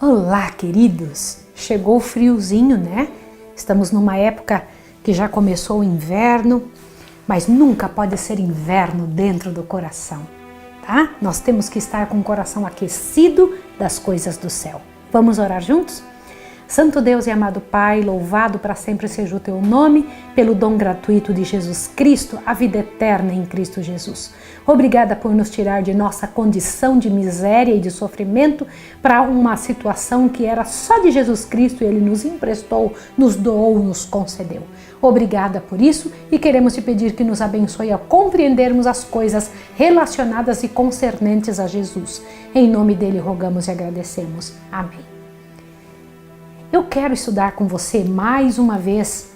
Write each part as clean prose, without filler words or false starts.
Olá, queridos! Chegou o friozinho, né? Estamos numa época que já começou o inverno, mas nunca pode ser inverno dentro do coração, tá? Nós temos que estar com o coração aquecido das coisas do céu. Vamos orar juntos? Santo Deus e amado Pai, louvado para sempre seja o teu nome, pelo dom gratuito de Jesus Cristo, a vida eterna em Cristo Jesus. Obrigada por nos tirar de nossa condição de miséria e de sofrimento para uma situação que era só de Jesus Cristo e Ele nos emprestou, nos doou, nos concedeu. Obrigada por isso e queremos te pedir que nos abençoe a compreendermos as coisas relacionadas e concernentes a Jesus. Em nome dele rogamos e agradecemos. Amém. Eu quero estudar com você mais uma vez,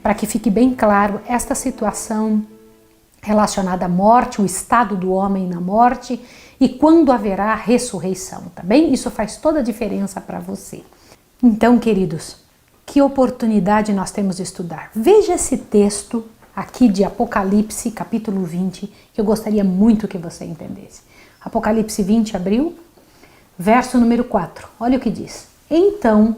para que fique bem claro, esta situação relacionada à morte, o estado do homem na morte e quando haverá a ressurreição, tá bem? Isso faz toda a diferença para você. Então, queridos, que oportunidade nós temos de estudar. Veja esse texto aqui de Apocalipse, capítulo 20, que eu gostaria muito que você entendesse. Apocalipse 20, abriu, verso número 4. Olha o que diz. Então,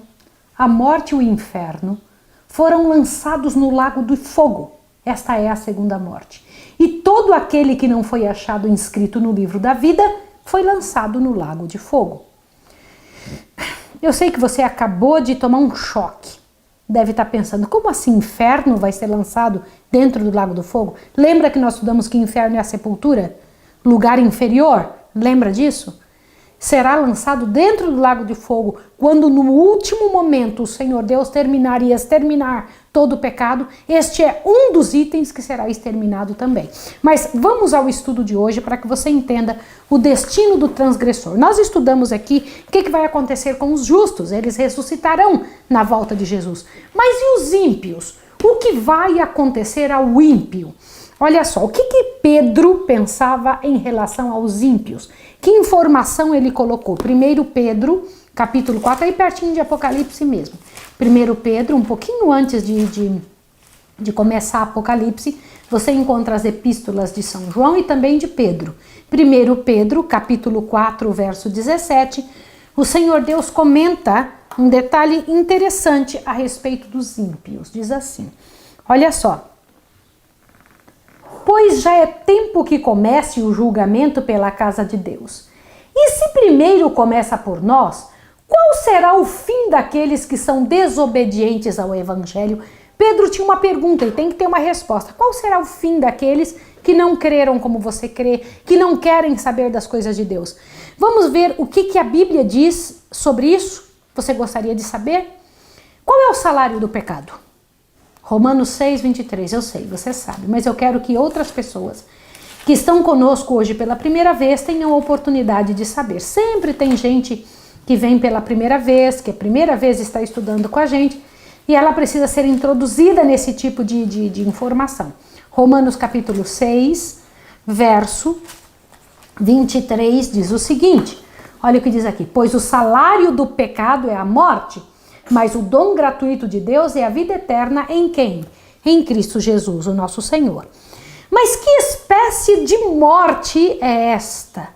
a morte e o inferno foram lançados no lago do fogo. Esta é a segunda morte. E todo aquele que não foi achado inscrito no livro da vida foi lançado no lago de fogo. Eu sei que você acabou de tomar um choque. Deve estar pensando, como assim inferno vai ser lançado dentro do lago do fogo? Lembra que nós estudamos que inferno é a sepultura? Lugar inferior? Lembra disso? Será lançado dentro do lago de fogo, quando no último momento o Senhor Deus iria exterminar todo o pecado. Este é um dos itens que será exterminado também. Mas vamos ao estudo de hoje para que você entenda o destino do transgressor. Nós estudamos aqui o que vai acontecer com os justos, eles ressuscitarão na volta de Jesus. Mas e os ímpios? O que vai acontecer ao ímpio? Olha só, o que Pedro pensava em relação aos ímpios? Que informação ele colocou? 1 Pedro, capítulo 4, aí pertinho de Apocalipse mesmo. 1 Pedro, um pouquinho antes de começar Apocalipse, você encontra as epístolas de São João e também de Pedro. 1 Pedro, capítulo 4, verso 17, o Senhor Deus comenta um detalhe interessante a respeito dos ímpios. Diz assim, olha só. Pois já é tempo que comece o julgamento pela casa de Deus. E se primeiro começa por nós, qual será o fim daqueles que são desobedientes ao Evangelho? Pedro tinha uma pergunta e tem que ter uma resposta. Qual será o fim daqueles que não creram como você crê, que não querem saber das coisas de Deus? Vamos ver o que a Bíblia diz sobre isso? Você gostaria de saber? Qual é o salário do pecado? Romanos 6, 23, eu sei, você sabe, mas eu quero que outras pessoas que estão conosco hoje pela primeira vez tenham a oportunidade de saber. Sempre tem gente que vem pela primeira vez, que a primeira vez está estudando com a gente, e ela precisa ser introduzida nesse tipo de informação. Romanos capítulo 6, verso 23 diz o seguinte, olha o que diz aqui, pois o salário do pecado é a morte, mas o dom gratuito de Deus é a vida eterna em quem? Em Cristo Jesus, o nosso Senhor. Mas que espécie de morte é esta?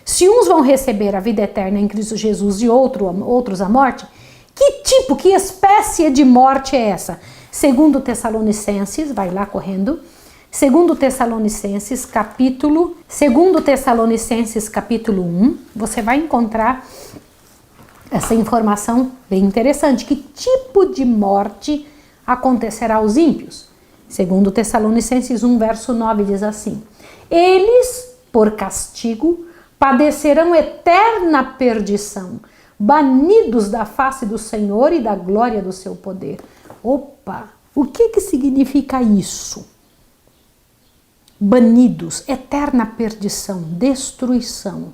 Se uns vão receber a vida eterna em Cristo Jesus e outros a morte, que espécie de morte é essa? Segundo Tessalonicenses, vai lá correndo, Segundo Tessalonicenses capítulo 1, você vai encontrar essa informação bem interessante. Que tipo de morte acontecerá aos ímpios? Segundo Tessalonicenses 1, verso 9, diz assim, eles, por castigo, padecerão eterna perdição, banidos da face do Senhor e da glória do seu poder. Opa, o que significa isso? Banidos, eterna perdição, destruição.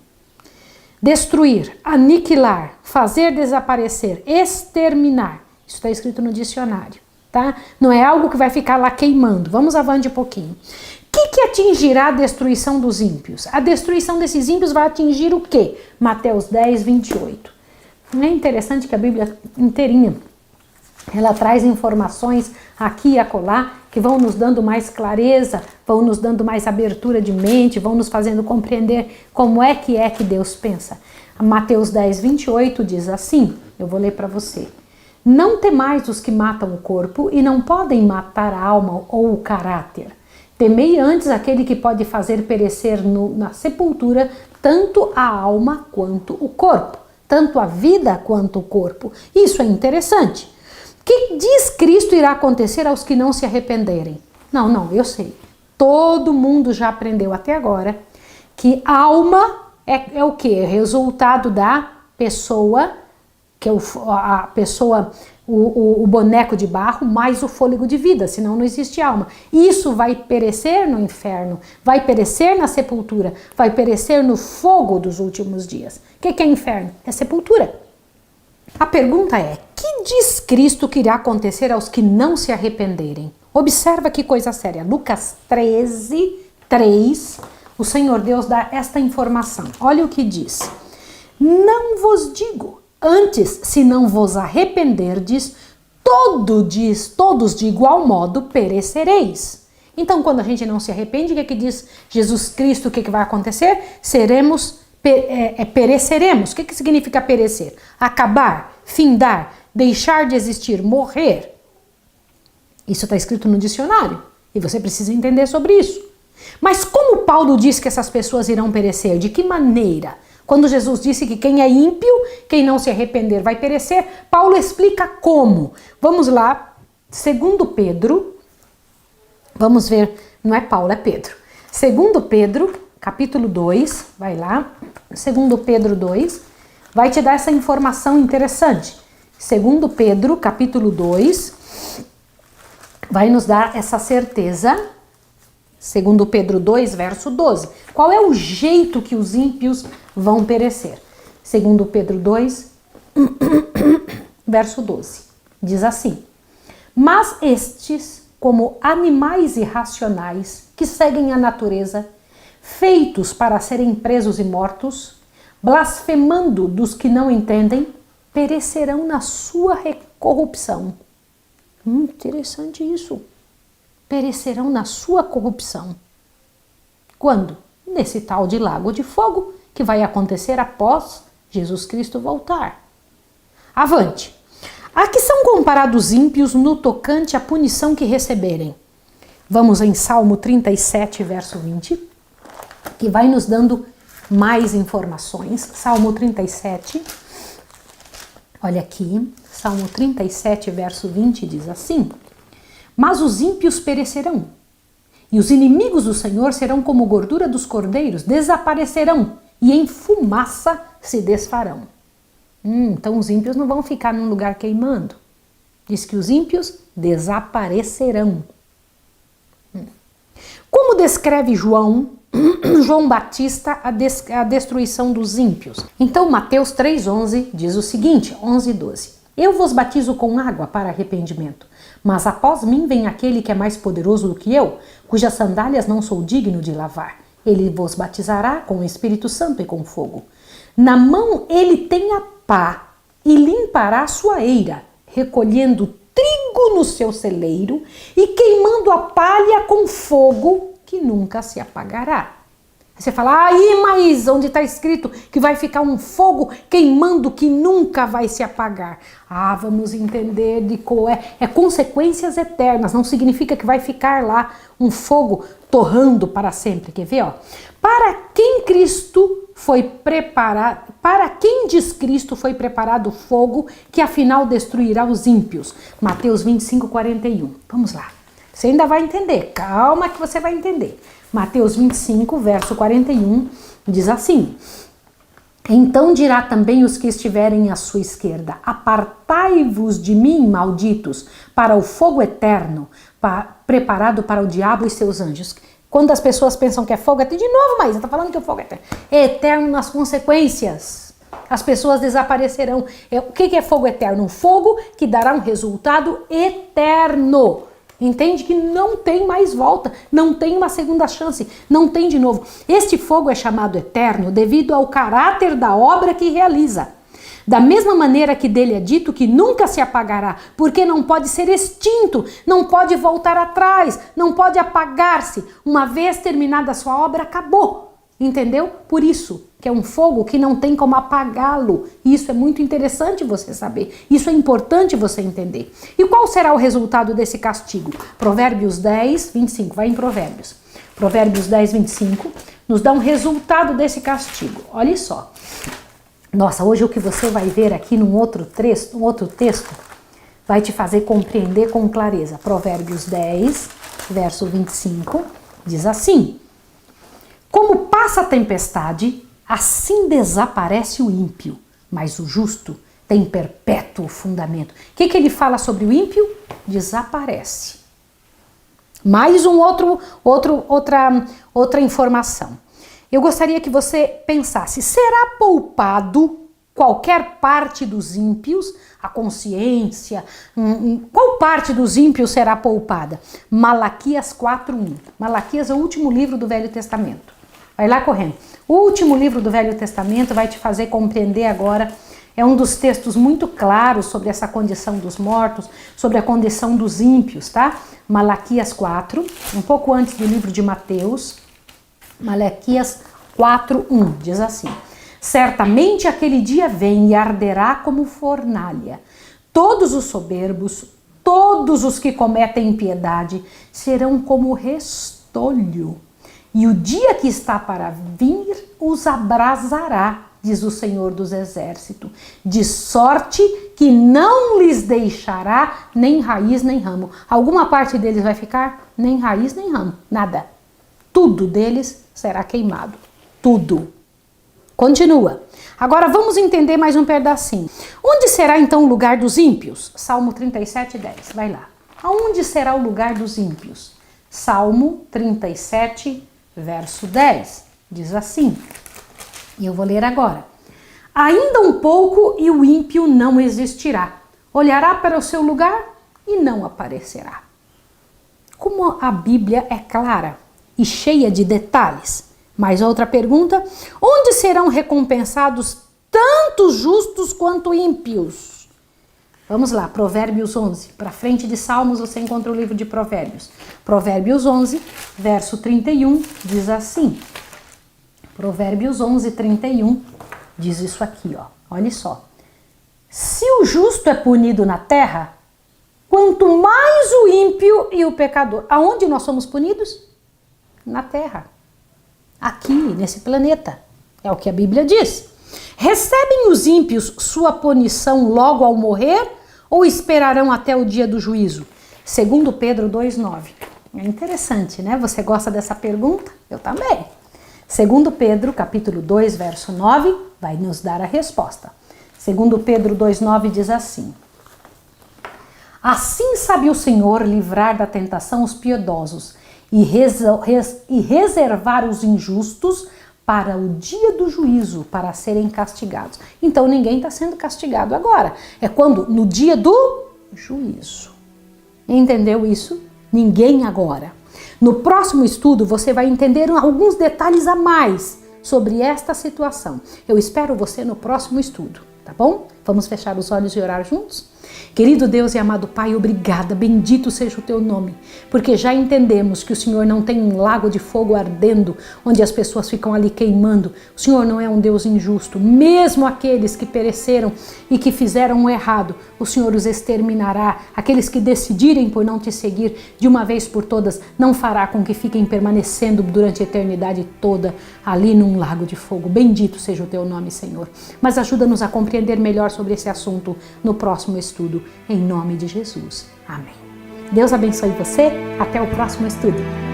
Destruir, aniquilar, fazer desaparecer, exterminar. Isso está escrito no dicionário, tá? Não é algo que vai ficar lá queimando. Vamos avante um pouquinho. O que atingirá a destruição dos ímpios? A destruição desses ímpios vai atingir o quê? Mateus 10, 28. Não é interessante que a Bíblia inteirinha Ela traz informações aqui e acolá que vão nos dando mais clareza, vão nos dando mais abertura de mente, vão nos fazendo compreender como é que Deus pensa. Mateus 10, 28 diz assim, eu vou ler para você. Não temais os que matam o corpo e não podem matar a alma ou o caráter. Temei antes aquele que pode fazer perecer na sepultura tanto a alma quanto o corpo, tanto a vida quanto o corpo. Isso é interessante. O que diz Cristo irá acontecer aos que não se arrependerem? Não, eu sei. Todo mundo já aprendeu até agora que a alma é o que? É resultado da pessoa, que é a pessoa, o boneco de barro, mais o fôlego de vida, senão não existe alma. Isso vai perecer no inferno, vai perecer na sepultura, vai perecer no fogo dos últimos dias. O que é inferno? É sepultura. A pergunta é, que diz Cristo que irá acontecer aos que não se arrependerem? Observa que coisa séria. Lucas 13, 3, o Senhor Deus dá esta informação. Olha o que diz. Não vos digo, antes, se não vos arrependerdes, todos de igual modo perecereis. Então, quando a gente não se arrepende, o que diz Jesus Cristo, o que vai acontecer? Pereceremos. O que significa perecer? Acabar, findar, deixar de existir, morrer. Isso está escrito no dicionário e você precisa entender sobre isso. Mas como Paulo diz que essas pessoas irão perecer? De que maneira? Quando Jesus disse que quem é ímpio, quem não se arrepender vai perecer, Paulo explica como. Vamos lá, 2 Pedro, vamos ver, não é Paulo, é Pedro. 2 Pedro, capítulo 2, vai lá, 2 Pedro 2, vai te dar essa informação interessante. 2 Pedro, capítulo 2, vai nos dar essa certeza. 2 Pedro 2, verso 12. Qual é o jeito que os ímpios vão perecer? 2 Pedro 2, verso 12. Diz assim: mas estes, como animais irracionais que seguem a natureza, feitos para serem presos e mortos, blasfemando dos que não entendem, perecerão na sua corrupção. Interessante isso. Perecerão na sua corrupção. Quando? Nesse tal de lago de fogo que vai acontecer após Jesus Cristo voltar. Avante. A que são comparados ímpios no tocante à punição que receberem? Vamos em Salmo 37, verso 20, que vai nos dando mais informações. Salmo 37, olha aqui, Salmo 37, verso 20 diz assim: mas os ímpios perecerão, e os inimigos do Senhor serão como gordura dos cordeiros, desaparecerão, e em fumaça se desfarão. Então os ímpios não vão ficar num lugar queimando. Diz que os ímpios desaparecerão. Como descreve João Batista a destruição dos ímpios? Então Mateus 3,11 diz o seguinte, 11 e 12. Eu vos batizo com água para arrependimento, mas após mim vem aquele que é mais poderoso do que eu, cujas sandálias não sou digno de lavar. Ele vos batizará com o Espírito Santo e com fogo. Na mão ele tem a pá e limpará a sua eira, recolhendo trigo no seu celeiro e queimando a palha com fogo que nunca se apagará. Você fala, mas onde está escrito que vai ficar um fogo queimando que nunca vai se apagar? Vamos entender de qual é consequências eternas, não significa que vai ficar lá um fogo torrando para sempre. Quer ver? Para quem Cristo foi preparado, para quem diz Cristo foi preparado o fogo que afinal destruirá os ímpios? Mateus 25, 41. Vamos lá. Você ainda vai entender, calma que você vai entender. Mateus 25, verso 41, diz assim: então dirá também os que estiverem à sua esquerda: apartai-vos de mim, malditos, para o fogo eterno, preparado para o diabo e seus anjos. Quando as pessoas pensam que é fogo eterno, de novo, mas está falando que o fogo é eterno. É eterno nas consequências. As pessoas desaparecerão. O que é fogo eterno? Um fogo que dará um resultado eterno. Entende que não tem mais volta, não tem uma segunda chance, não tem de novo. Este fogo é chamado eterno devido ao caráter da obra que realiza. Da mesma maneira que dele é dito que nunca se apagará, porque não pode ser extinto, não pode voltar atrás, não pode apagar-se. Uma vez terminada a sua obra, acabou. Entendeu? Por isso que é um fogo que não tem como apagá-lo. E isso é muito interessante você saber. Isso é importante você entender. E qual será o resultado desse castigo? Provérbios 10, 25. Vai em Provérbios. Provérbios 10, 25 nos dá um resultado desse castigo. Olha só. Nossa, hoje o que você vai ver aqui num outro texto vai te fazer compreender com clareza. Provérbios 10, verso 25, diz assim: como passa a tempestade, assim desaparece o ímpio, mas o justo tem perpétuo fundamento. O que ele fala sobre o ímpio? Desaparece. Mais outra informação. Eu gostaria que você pensasse, será poupado qualquer parte dos ímpios? A consciência, qual parte dos ímpios será poupada? Malaquias 4:1. Malaquias é o último livro do Velho Testamento. Vai lá correndo. O último livro do Velho Testamento vai te fazer compreender agora. É um dos textos muito claros sobre essa condição dos mortos, sobre a condição dos ímpios, tá? Malaquias 4, um pouco antes do livro de Mateus. Malaquias 4:1 diz assim: certamente aquele dia vem e arderá como fornalha. Todos os soberbos, todos os que cometem impiedade serão como restolho. E o dia que está para vir os abrasará, diz o Senhor dos Exércitos, de sorte que não lhes deixará nem raiz nem ramo. Alguma parte deles vai ficar? Nem raiz nem ramo, nada. Tudo deles será queimado. Tudo. Continua. Agora vamos entender mais um pedacinho. Onde será então o lugar dos ímpios? Salmo 37:10. Vai lá. Aonde será o lugar dos ímpios? Salmo 37, verso 10. Diz assim. E eu vou ler agora. Ainda um pouco e o ímpio não existirá. Olhará para o seu lugar e não aparecerá. Como a Bíblia é clara e cheia de detalhes. Mais outra pergunta: onde serão recompensados tanto justos quanto ímpios? Vamos lá, Provérbios 11. Para frente de Salmos você encontra o livro de Provérbios. Provérbios 11, verso 31, diz assim. Provérbios 11, 31, diz isso aqui, ó. Olha só. Se o justo é punido na terra, quanto mais o ímpio e o pecador. Aonde nós somos punidos? Na terra. Aqui, nesse planeta. É o que a Bíblia diz. Recebem os ímpios sua punição logo ao morrer ou esperarão até o dia do juízo? Segundo Pedro 2,9. É interessante, né? Você gosta dessa pergunta? Eu também. Segundo Pedro, capítulo 2, verso 9, vai nos dar a resposta. Segundo Pedro 2,9 diz assim: assim sabe o Senhor livrar da tentação os piedosos e reservar os injustos para o dia do juízo, para serem castigados. Então ninguém está sendo castigado agora. É quando? No dia do juízo. Entendeu isso? Ninguém agora. No próximo estudo você vai entender alguns detalhes a mais sobre esta situação. Eu espero você no próximo estudo, tá bom? Vamos fechar os olhos e orar juntos? Querido Deus e amado Pai, obrigada, bendito seja o teu nome, porque já entendemos que o Senhor não tem um lago de fogo ardendo, onde as pessoas ficam ali queimando. O Senhor não é um Deus injusto, mesmo aqueles que pereceram e que fizeram o errado, o Senhor os exterminará. Aqueles que decidirem por não te seguir de uma vez por todas, não fará com que fiquem permanecendo durante a eternidade toda ali num lago de fogo. Bendito seja o teu nome, Senhor. Mas ajuda-nos a compreender melhor sobre esse assunto no próximo estudo, em nome de Jesus. Amém. Deus abençoe você. Até o próximo estudo.